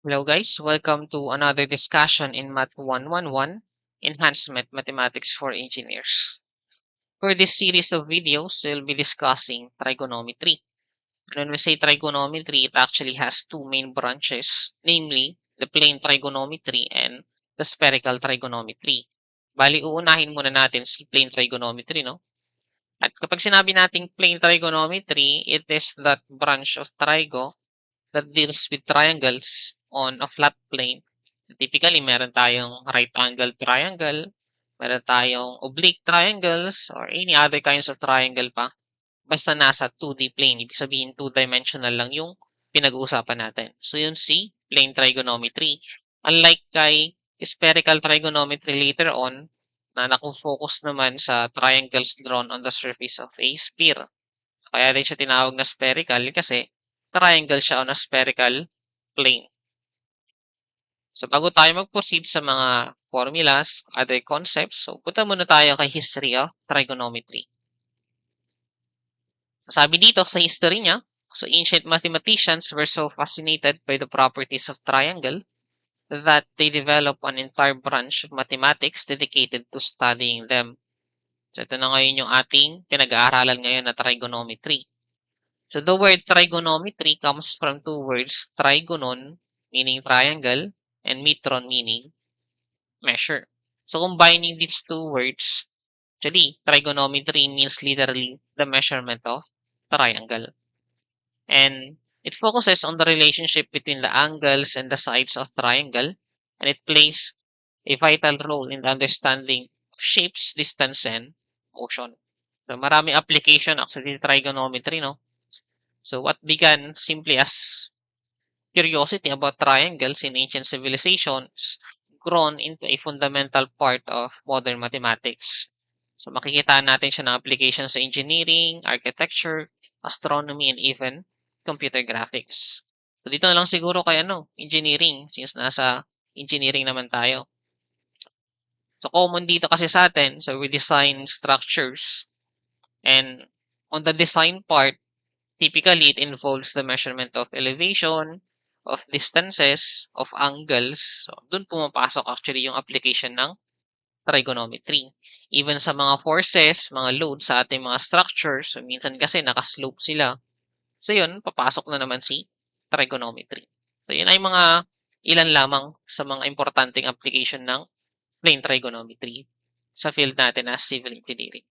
Hello guys, welcome to another discussion in Math 111, Enhancement Mathematics for Engineers. For this series of videos, we'll be discussing trigonometry. And when we say trigonometry, it actually has two main branches, namely the plane trigonometry and the spherical trigonometry. Bali, uunahin muna natin si plane trigonometry, no? At kapag sinabi nating plane trigonometry, it is that branch of trigo that deals with triangles on a flat plane. So typically, meron tayong right angle triangle, meron tayong oblique triangles, or any other kinds of triangle pa. Basta nasa 2D plane. Ibig sabihin, two-dimensional lang yung pinag-uusapan natin. So yun si plane trigonometry. Unlike kay spherical trigonometry later on, na nakufocus naman sa triangles drawn on the surface of a sphere. Kaya din siya tinawag na spherical kasi triangle siya on a spherical plane. So bago tayo mag-proceed sa mga formulas, other concepts, so punta muna tayo kay history of trigonometry. Sabi dito sa history niya, so ancient mathematicians were so fascinated by the properties of triangle that they developed an entire branch of mathematics dedicated to studying them. So ito na ngayon yung ating pinag-aaralan ngayon na trigonometry. So the word trigonometry comes from two words, trigonon, meaning triangle, and metron, meaning measure. So combining these two words, actually, trigonometry means literally the measurement of triangle. And it focuses on the relationship between the angles and the sides of triangle, and it plays a vital role in the understanding of shapes, distance, and motion. So marami application actually trigonometry, no? So what began simply as curiosity about triangles in ancient civilizations grown into a fundamental part of modern mathematics. So makikita natin siya ng application sa engineering, architecture, astronomy, and even computer graphics. So dito na lang siguro kay engineering since nasa engineering naman tayo. So common dito kasi sa atin, so we design structures and on the design part, typically, it involves the measurement of elevation, of distances, of angles. So, dun pumapasok actually yung application ng trigonometry. Even sa mga forces, mga loads sa ating mga structures, so minsan kasi nakaslope sila. So yun, papasok na naman si trigonometry. So yun ay mga ilan lamang sa mga importanteng application ng plane trigonometry sa field natin as civil engineering.